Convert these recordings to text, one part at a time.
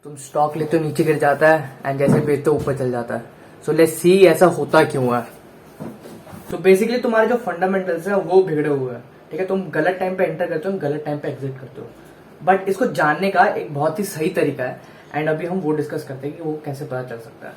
तुम स्टॉक लेते हो नीचे गिर जाता है एंड जैसे बेचते हो ऊपर चल जाता है। सो लेट्स सी ऐसा होता क्यों है। तो बेसिकली तुम्हारे जो फंडामेंटल्स है वो बिगड़े हुए हैं। ठीक है, तुम गलत टाइम पे एंटर करते हो, गलत टाइम पे एग्जिट करते हो। बट इसको जानने का एक बहुत ही सही तरीका है एंड अभी हम वो डिस्कस करते हैं कि वो कैसे पता चल सकता है।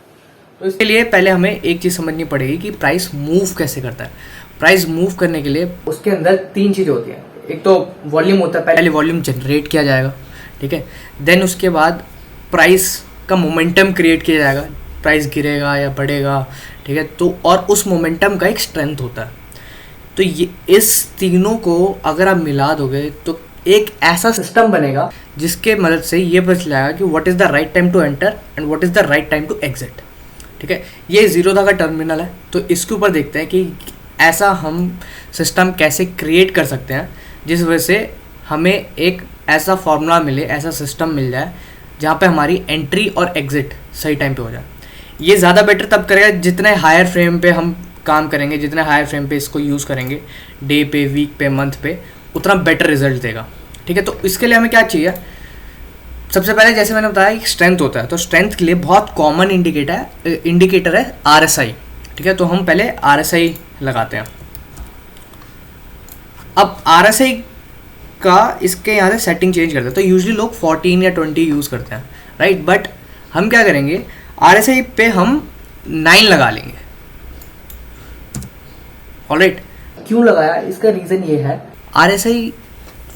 तो इसके लिए पहले हमें एक चीज समझनी पड़ेगी कि प्राइस मूव कैसे करता है। प्राइस मूव करने के लिए उसके अंदर तीन चीजें होती हैं। एक तो वॉल्यूम होता है, पहले वॉल्यूम जनरेट किया जाएगा। ठीक है, देन उसके बाद प्राइस का मोमेंटम क्रिएट किया जाएगा, प्राइस गिरेगा या बढ़ेगा। ठीक है, तो और उस मोमेंटम का एक स्ट्रेंथ होता है। तो ये इस तीनों को अगर आप मिला दोगे तो एक ऐसा सिस्टम बनेगा जिसके मदद से ये पता चलेगा कि what is the right time to enter and what is the right time to exit. ठीक है, ये जीरोधा का टर्मिनल है। तो इसके ऊपर देखते हैं कि ऐसा हम सिस्टम कैसे क्रिएट कर सकते हैं जिस वजह से हमें एक ऐसा फॉर्मूला मिले, ऐसा सिस्टम मिल जाए जहाँ पे हमारी एंट्री और एग्जिट सही टाइम पे हो जाए। ये ज़्यादा बेटर तब करेगा जितने हायर फ्रेम पे हम काम करेंगे, जितने हायर फ्रेम पे इसको यूज़ करेंगे, डे पे, वीक पे, मंथ पे, उतना बेटर रिजल्ट देगा। ठीक है, तो इसके लिए हमें क्या चाहिए? सबसे पहले जैसे मैंने बताया एक स्ट्रेंथ होता है। तो स्ट्रेंथ के लिए बहुत कॉमन इंडिकेटर है RSI। ठीक है, तो हम पहले RSI लगाते हैं। अब RSI का इसके यहाँ से सेटिंग चेंज करते हैं। तो यूजुअली लोग 14 या 20 यूज़ करते हैं, राइट। बट हम क्या करेंगे, RSI पे हम 9 लगा लेंगे। ऑलराइट, क्यों लगाया? इसका रीज़न ये है, RSI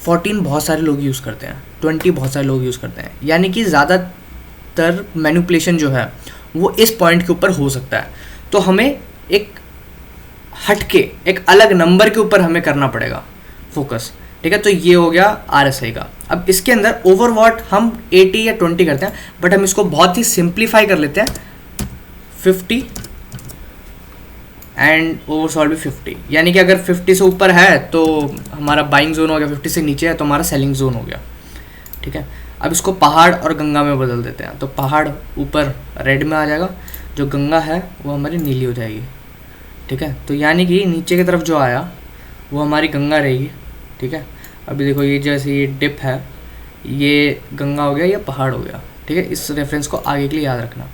14 बहुत सारे लोग यूज़ करते हैं, 20 बहुत सारे लोग यूज़ करते हैं। यानी कि ज़्यादातर मैनिपुलेशन जो है वो इस पॉइंट के ऊपर हो सकता है। तो हमें एक हटके, एक अलग नंबर के ऊपर हमें करना पड़ेगा फोकस। ठीक है, तो ये हो गया RSI का। अब इसके अंदर ओवरवॉट हम 80 या 20 करते हैं, बट हम इसको बहुत ही सिंप्लीफाई कर लेते हैं 50 एंड ओवरसॉल्व भी 50। यानी कि अगर 50 से ऊपर है तो हमारा बाइंग जोन हो गया, 50 से नीचे है तो हमारा सेलिंग जोन हो गया। ठीक है, अब इसको पहाड़ और गंगा में बदल देते हैं। तो पहाड़ ऊपर रेड में आ जाएगा, जो गंगा है वो हमारी नीली हो जाएगी। ठीक है, तो यानी कि नीचे की तरफ जो आया वो हमारी गंगा रहेगी। ठीक है, अभी देखो ये जैसे ये डिप है, ये गंगा हो गया, ये पहाड़ हो गया। ठीक है, इस रेफरेंस को आगे के लिए याद रखना।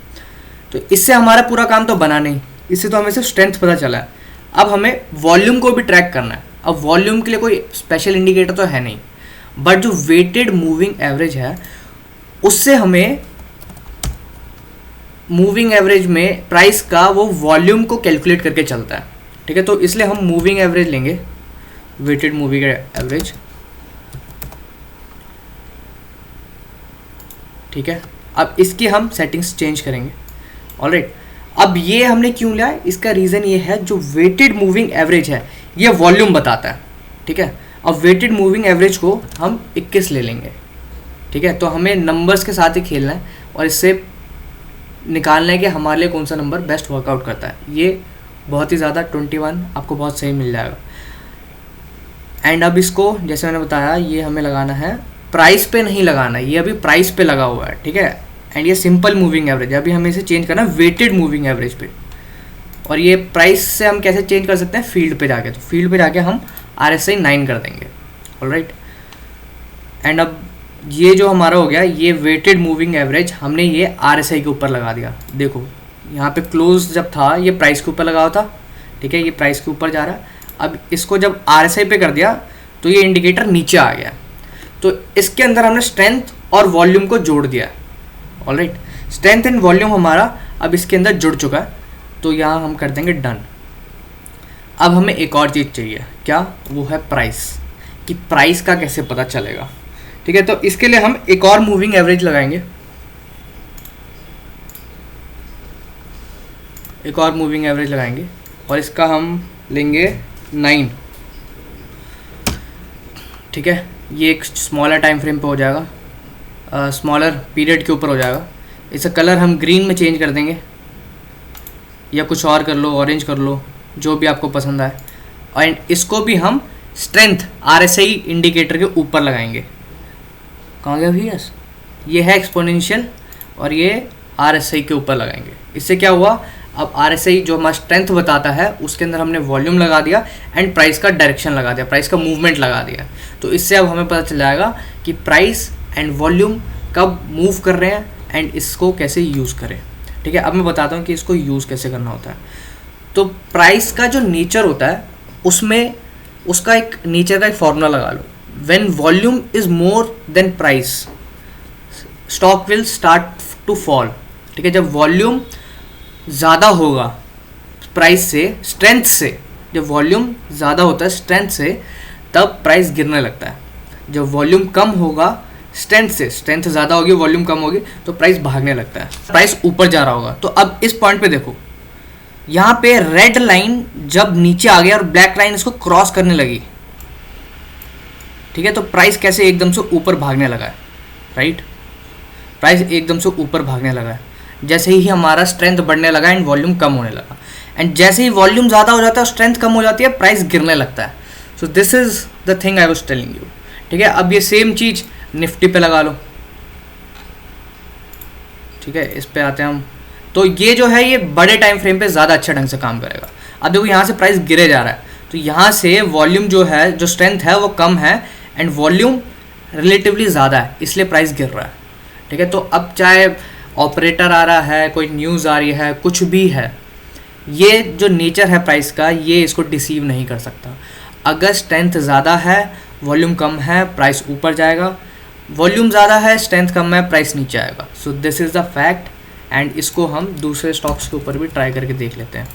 तो इससे हमारा पूरा काम तो बना नहीं, इससे तो हमें सिर्फ स्ट्रेंथ पता चला है। अब हमें वॉल्यूम को भी ट्रैक करना है। अब वॉल्यूम के लिए कोई स्पेशल इंडिकेटर तो है नहीं, बट जो वेटेड मूविंग एवरेज है उससे हमें मूविंग एवरेज में प्राइस का वो वॉल्यूम को कैलकुलेट करके चलता है। ठीक है, तो इसलिए हम मूविंग एवरेज लेंगे, वेटेड मूविंग एवरेज। ठीक है, अब इसकी हम सेटिंग्स चेंज करेंगे। ऑलराइट, अब ये हमने क्यों लिया है? इसका रीज़न ये है, जो वेटेड मूविंग एवरेज है ये वॉल्यूम बताता है। ठीक है, अब वेटेड मूविंग एवरेज को हम 21 ले लेंगे। ठीक है, तो हमें नंबर्स के साथ ही खेलना है और इससे निकालना है कि हमारे लिए कौन सा नंबर बेस्ट वर्कआउट करता है। ये बहुत ही ज़्यादा 21 आपको बहुत सही मिल जाएगा। एंड अब इसको जैसे मैंने बताया, ये हमें लगाना है, प्राइस पे नहीं लगाना है, ये अभी प्राइस पे लगा हुआ है। ठीक है, एंड ये सिंपल मूविंग एवरेज है। अभी हमें इसे चेंज करना है वेटेड मूविंग एवरेज पे। और ये प्राइस से हम कैसे चेंज कर सकते हैं? फील्ड पे जाके। तो फील्ड पे जाके हम RSI 9 कर देंगे। ऑलराइट, एंड अब ये जो हमारा हो गया, ये वेटेड मूविंग एवरेज हमने ये RSI के ऊपर लगा दिया। देखो यहाँ पे क्लोज जब था ये प्राइस के ऊपर लगा हुआ था। ठीक है, ये प्राइस के ऊपर जा रहा है। अब इसको जब RSI पे कर दिया तो ये इंडिकेटर नीचे आ गया। तो इसके अंदर हमने स्ट्रेंथ और वॉल्यूम को जोड़ दिया। ऑलराइट, स्ट्रेंथ एंड वॉल्यूम हमारा अब इसके अंदर जुड़ चुका है। तो यहाँ हम कर देंगे डन। अब हमें एक और चीज़ चाहिए, क्या? वो है प्राइस। कि प्राइस का कैसे पता चलेगा। ठीक है, तो इसके लिए हम एक और मूविंग एवरेज लगाएंगे, एक और मूविंग एवरेज लगाएंगे और इसका हम लेंगे 9। ठीक है, ये एक स्मॉलर टाइम फ्रेम पे हो जाएगा, स्मॉलर पीरियड के ऊपर हो जाएगा। इसका कलर हम ग्रीन में चेंज कर देंगे या कुछ और कर लो, ऑरेंज कर लो, जो भी आपको पसंद आए। और इसको भी हम स्ट्रेंथ RSI इंडिकेटर के ऊपर लगाएंगे। कहाँ गया भैया? ये है एक्सपोनेंशियल और ये RSI के ऊपर लगाएंगे। इससे क्या हुआ? अब RSI जो हमारा स्ट्रेंथ बताता है उसके अंदर हमने वॉल्यूम लगा दिया एंड प्राइस का डायरेक्शन लगा दिया, प्राइस का मूवमेंट लगा दिया। तो इससे अब हमें पता चल जाएगा कि प्राइस एंड वॉल्यूम कब मूव कर रहे हैं एंड इसको कैसे यूज़ करें। ठीक है, अब मैं बताता हूँ कि इसको यूज़ कैसे करना होता है। तो प्राइस का जो नेचर होता है उसमें उसका एक नेचर का एक फॉर्मूला लगा लो। When volume is more than price stock will start to fall. ठीक है, जब वॉल्यूम ज़्यादा होगा प्राइस से, स्ट्रेंथ से, जब वॉल्यूम ज़्यादा होता है स्ट्रेंथ से, तब प्राइस गिरने लगता है। जब वॉल्यूम कम होगा स्ट्रेंथ से, स्ट्रेंथ ज़्यादा होगी वॉल्यूम कम होगी, तो प्राइस भागने लगता है, प्राइस ऊपर जा रहा होगा। तो अब इस पॉइंट पे देखो, यहाँ पे रेड लाइन जब नीचे आ गया और ब्लैक लाइन इसको क्रॉस करने लगी, ठीक है, तो प्राइस कैसे एकदम से ऊपर भागने लगा है, राइट। प्राइस एकदम से ऊपर भागने लगा है जैसे ही हमारा स्ट्रेंथ बढ़ने लगा एंड वॉल्यूम कम होने लगा। एंड जैसे ही वॉल्यूम ज़्यादा हो जाता है, स्ट्रेंथ कम हो जाती है, प्राइस गिरने लगता है। So this is the thing I was telling you. ठीक है, अब ये सेम चीज़ निफ्टी पे लगा लो। ठीक है, इस पे आते हैं हम। तो ये जो है ये बड़े टाइम फ्रेम पे ज़्यादा अच्छे ढंग से काम करेगा। अब देखो यहाँ से प्राइस गिरे जा रहा है, तो यहाँ से वॉल्यूम जो है, जो स्ट्रेंथ है वो कम है एंड वॉल्यूम रिलेटिवली ज़्यादा है, इसलिए प्राइस गिर रहा है। ठीक है, तो अब चाहे ऑपरेटर आ रहा है, कोई न्यूज़ आ रही है, कुछ भी है, ये जो नेचर है प्राइस का, ये इसको डिसीव नहीं कर सकता। अगर स्ट्रेंथ ज़्यादा है, वॉल्यूम कम है, प्राइस ऊपर जाएगा। वॉल्यूम ज़्यादा है, स्ट्रेंथ कम है, प्राइस नीचे आएगा। So this is the fact and इसको हम दूसरे स्टॉक्स के ऊपर भी ट्राई करके देख लेते हैं।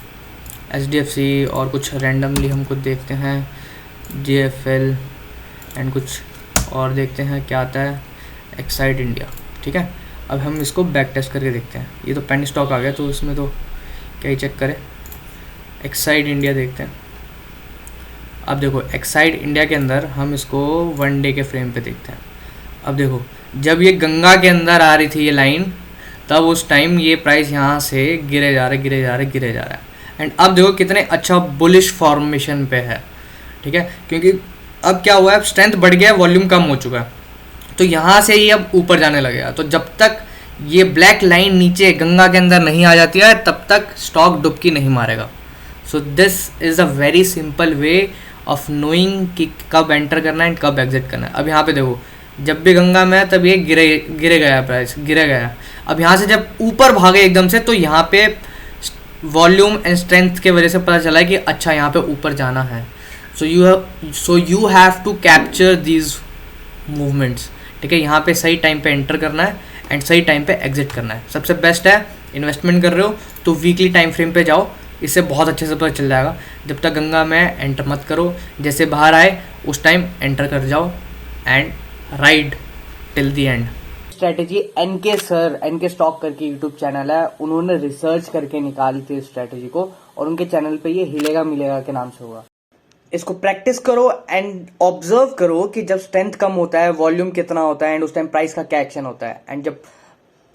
HDFC और कुछ रैंडमली हम कुछ देखते हैं, JFL एंड कुछ और देखते हैं क्या आता है, एक्साइड इंडिया। ठीक है, अब हम इसको बैक टेस्ट करके देखते हैं। ये तो पेनी स्टॉक आ गया, तो इसमें तो क्या ही चेक करें। एक्साइड इंडिया देखते हैं। अब देखो एक्साइड इंडिया के अंदर हम इसको 1 डे के फ्रेम पे देखते हैं। अब देखो, जब ये गंगा के अंदर आ रही थी ये लाइन, तब उस टाइम ये प्राइस यहाँ से गिरे जा रहा है एंड अब देखो कितने अच्छा बुलिश फॉर्मेशन पे है। ठीक है, क्योंकि अब क्या हुआ है, अब स्ट्रेंथ बढ़ गया है, वॉल्यूम कम हो चुका है, तो यहाँ से ये अब ऊपर जाने लगेगा। तो जब तक ये ब्लैक लाइन नीचे गंगा के अंदर नहीं आ जाती है, तब तक स्टॉक डुबकी नहीं मारेगा। So this is a very simple way of knowing कि कब एंटर करना है एंड कब एग्जिट करना है। अब यहाँ पे देखो, जब भी गंगा में है तब ये गिरे गया प्राइस, गिरे गया। अब यहाँ से जब ऊपर भागे एकदम से, तो यहाँ पे वॉल्यूम एंड स्ट्रेंथ के वजह से पता चला है कि अच्छा यहाँ पे ऊपर जाना है। So you have to capture these movements. ठीक है, यहाँ पे सही टाइम पे एंटर करना है एंड सही टाइम पे एग्जिट करना है। सबसे बेस्ट है, इन्वेस्टमेंट कर रहे हो तो वीकली टाइम फ्रेम पे जाओ, इससे बहुत अच्छे से पता चल जाएगा। जब तक गंगा में एंटर मत करो, जैसे बाहर आए उस टाइम एंटर कर जाओ and ride till the end. Strategy NK sir, NK stock करके यूट्यूब चैनल है, उन्होंने रिसर्च करके निकाली थी इस स्ट्रेटेजी को, और उनके चैनल पे ये हिलेगा मिलेगा के नाम से होगा। इसको प्रैक्टिस करो एंड ऑब्जर्व करो कि जब स्ट्रेंथ कम होता है, वॉल्यूम कितना होता है एंड उस टाइम प्राइस का क्या एक्शन होता है, एंड जब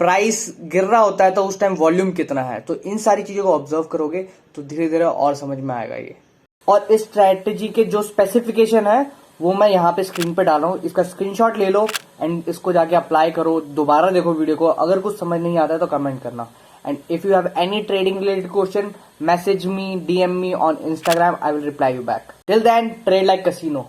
प्राइस गिर रहा होता है तो उस टाइम वॉल्यूम कितना है। तो इन सारी चीजों को ऑब्जर्व करोगे तो धीरे धीरे और समझ में आएगा ये। और इस स्ट्रेटेजी के जो स्पेसिफिकेशन है वो मैं यहाँ पे स्क्रीन पे डाल रहा हूँ, इसका स्क्रीनशॉट ले लो एंड इसको जाके अप्लाई करो। दोबारा देखो वीडियो को, अगर कुछ समझ नहीं आता है तो कमेंट करना। And if you have any trading related question, message me, DM me on Instagram, I will reply you back. Till then, trade like casino.